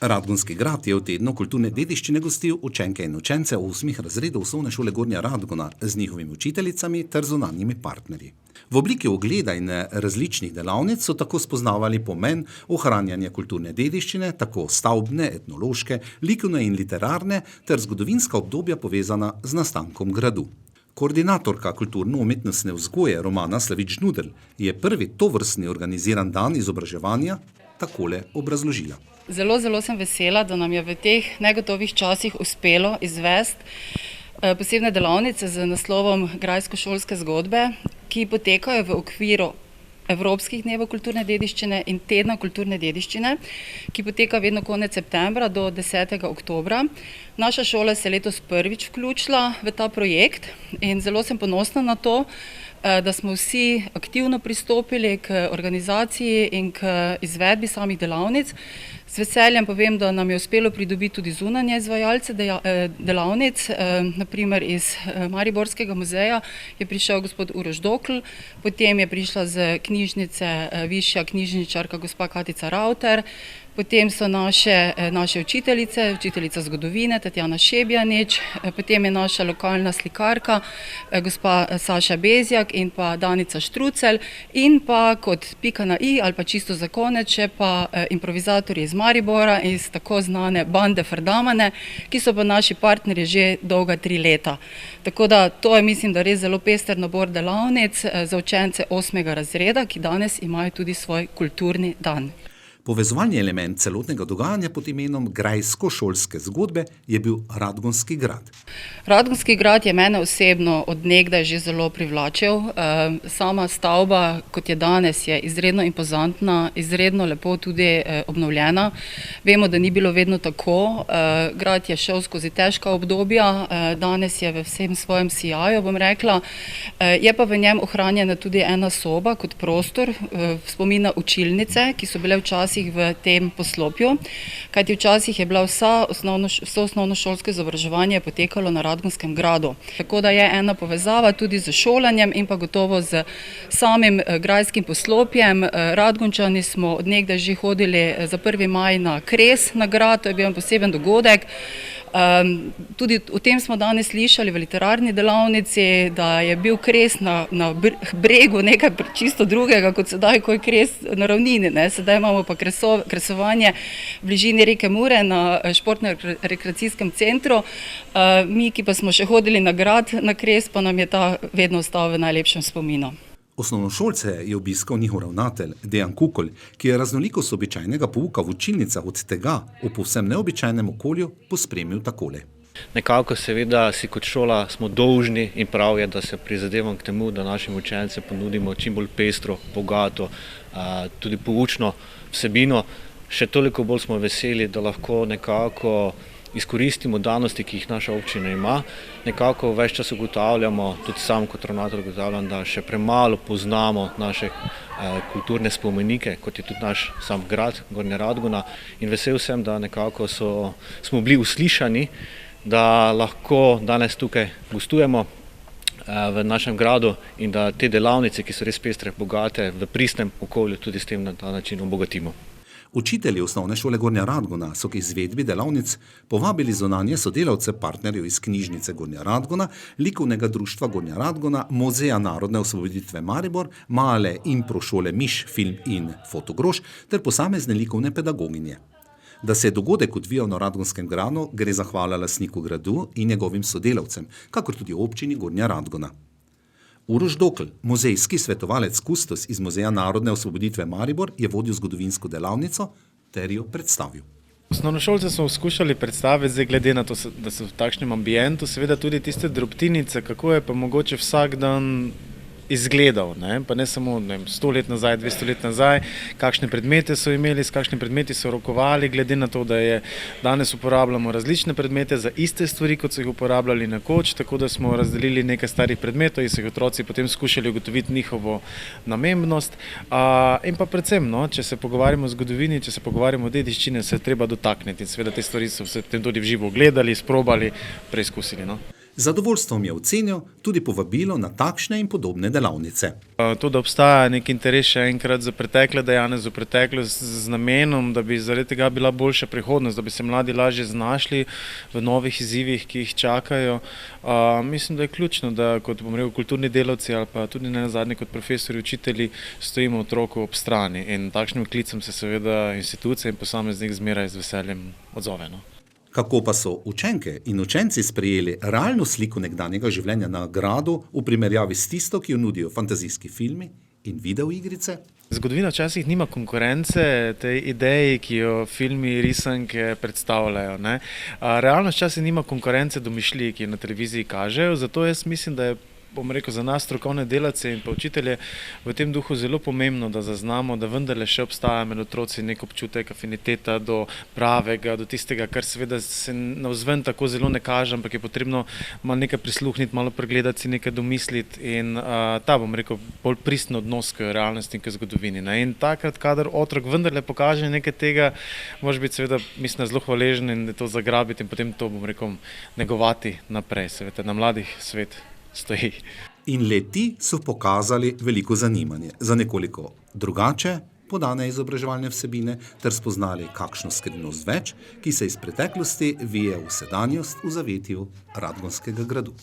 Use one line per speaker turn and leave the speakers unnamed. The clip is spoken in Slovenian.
Radgonski grad je v tednu kulturne dediščine gostil učenke in učence 8 razredov osnovne šole Gornja Radgona z njihovimi učiteljicami ter zunanjimi partnerji. V obliki ogleda in različnih delavnic so tako spoznavali pomen ohranjanja kulturne dediščine, tako stavbne, etnološke, likovne in literarne ter zgodovinska obdobja povezana z nastankom gradu. Koordinatorka kulturno-umetnostne vzgoje Romana Slavič-Žnudel je prvi tovrstni organiziran dan izobraževanja takole obrazložila.
Zelo sem vesela, da nam je v teh negotovih časih uspelo izvesti posebne delavnice z naslovom Grajsko-šolske zgodbe, ki potekajo v okviru Evropskih dnevov kulturne dediščine in Tedna kulturne dediščine, ki poteka vedno konec septembra do 10. oktobra. Naša šola se je letos prvič vključila v ta projekt in zelo sem ponosna na to, da smo vsi aktivno pristopili k organizaciji in k izvedbi samih delavnic. Z veseljem povem, da nam je uspelo pridobiti tudi zunanje izvajalce delavnic, naprimer iz Mariborskega muzeja je prišel gospod Uroš Dokl, potem je prišla z knjižnice višja knjižničarka gospa Katica Rauter, potem so naše učiteljice, učiteljica zgodovine Tatjana Šebjanič, potem je naša lokalna slikarka gospa Saša Bezjak in pa Danica Štrucelj in pa kot pika na i ali pa čisto za konec še pa improvizatorji iz Maribora, iz tako znane bande Ferdamane, ki so pa naši partnerji že dolga 3 leta. Tako da to je, mislim, da res zelo pester nabor delavnic za učence 8. razreda, ki danes imajo tudi svoj kulturni dan.
Povezovalni element celotnega dogajanja pod imenom Grajsko-šolske zgodbe je bil Radgonski grad.
Radgonski grad je mene osebno od nekdaj že zelo privlačil. Sama stavba, kot je danes, je izredno impozantna, izredno lepo tudi obnovljena. Vemo, da ni bilo vedno tako. Grad je šel skozi težka obdobja, danes je v vsem svojem sijaju, bom rekla. Je pa v njem ohranjena tudi ena soba kot prostor spomina učilnice, ki so bile včasih v tem poslopju, kajti včasih je bila vso osnovnošolsko izobraževanje potekalo na Radgonskem gradu. Tako da je ena povezava tudi z šolanjem in pa gotovo z samim grajskim poslopjem. Radgončani smo od nekdaj že hodili za 1. maj na kres na grad, to je bil poseben dogodek. Tudi o tem smo danes slišali v literarni delavnici, da je bil kres na bregu nekaj čisto drugega, kot sedaj, ko je kres na ravnini. Sedaj imamo pa kresovanje v bližini reke Mure na športno-rekreacijskem centru. Mi, ki pa smo še hodili na grad, na kres, pa nam je ta vedno ostal v najlepšem spominu.
Osnovnošolce je obiskal njihov ravnatelj Dejan Kukolj, ki je raznolikost običajnega pouka v učilnicah od tega v povsem neobičajnem okolju pospremil takole.
Nekako seveda si kot šola smo dolžni in prav je, da se prizadevam k temu, da našim učencem ponudimo čim bolj pestro, bogato, tudi poučno vsebino. Še toliko bolj smo veseli, da lahko nekako izkoristimo danosti, ki jih naša občina ima. Nekako več čas ugotavljamo, tudi sam kot ravnatelj ugotavljam, da še premalo poznamo naše kulturne spomenike, kot je tudi naš sam grad Gornja Radgona. In vesel sem, da nekako smo bili uslišani, da lahko danes tukaj gostujemo v našem gradu in da te delavnice, ki so res pestre, bogate, v pristnem okolju tudi s tem na ta način obogatimo.
Učitelji osnovne šole Gornja Radgona so k izvedbi delavnic povabili zunanje sodelavce partnerjev iz knjižnice Gornja Radgona, likovnega društva Gornja Radgona, Muzeja narodne osvoboditve Maribor, male impro šole Miš, film in fotogroš ter posamezne likovne pedagoginje. Da se je dogodek odvijal na Radgonskem gradu, gre zahvala lastniku gradu in njegovim sodelavcem, kakor tudi občini Gornja Radgona. Uroš Dokl, muzejski svetovalec kustos iz Muzeja narodne osvoboditve Maribor, je vodil zgodovinsko delavnico ter jo predstavil.
Osnovnošolce smo skušali predstaviti, zdaj glede na to, da so v takšnem ambientu, seveda tudi tiste drobtinice, kako je pa mogoče vsak dan izgledal, pa ne samo 100 let nazaj, 200 let nazaj, kakšne predmete so imeli, s kakšne predmeti so rokovali, glede na to, da danes uporabljamo različne predmete za iste stvari, kot so jih uporabljali nekoč, tako da smo razdelili nekaj starih predmetov in so jih otroci potem skušali ugotoviti njihovo namembnost. In pa predvsem, če se pogovarjamo o zgodovini, če se pogovarjamo o dediščini, se je treba dotakniti in seveda te stvari so se potem tudi v živo gledali, sprobali, preizkusili.
Zadovoljstvom je ocenil tudi povabilo na takšne in podobne delavnice.
To, da obstaja nek interes še enkrat za pretekle dejanja, za preteklost z namenom, da bi zaradi tega bila boljša prihodnost, da bi se mladi lažje znašli v novih izzivih, ki jih čakajo. Mislim, da je ključno, da kot kulturni delavci ali pa tudi nenazadnje kot profesori, učitelji stojimo otroku ob strani in takšnim klicem se seveda institucije in posameznik zmeraj z veseljem odzove.
Kako pa so učenke in učenci sprejeli realno sliko nekdanjega življenja na gradu v primerjavi s tisto, ki jo nudijo fantazijski filmi in videoigrice?
Zgodovina včasih nima konkurence tej ideji, ki jo filmi, risanke predstavljajo. Realnost včasih nima konkurence domišljiji, ki jo na televiziji kažejo, zato jaz mislim, da je za nas strokovne delavce in pa učitelje v tem duhu zelo pomembno, da zaznamo, da vendarle še obstaja med otroci nek občutek afiniteta do pravega, do tistega, kar seveda se navzven tako zelo ne kaže, ampak je potrebno malo nekaj prisluhniti, malo pregledati, si nekaj domisliti in ta, bolj pristen odnos k realnosti in k zgodovini. In takrat, kadar otrok vendarle pokaže nekaj tega, moraš biti seveda, mislim, zelo hvaležen in to zagrabiti in potem to, negovati naprej, seveda na mladih svet stoji.
In leti so pokazali veliko zanimanje za nekoliko drugače podane izobraževalne vsebine ter spoznali kakšno skrivnost več, ki se iz preteklosti vije v sedanjost v zavetju Radgonskega gradu.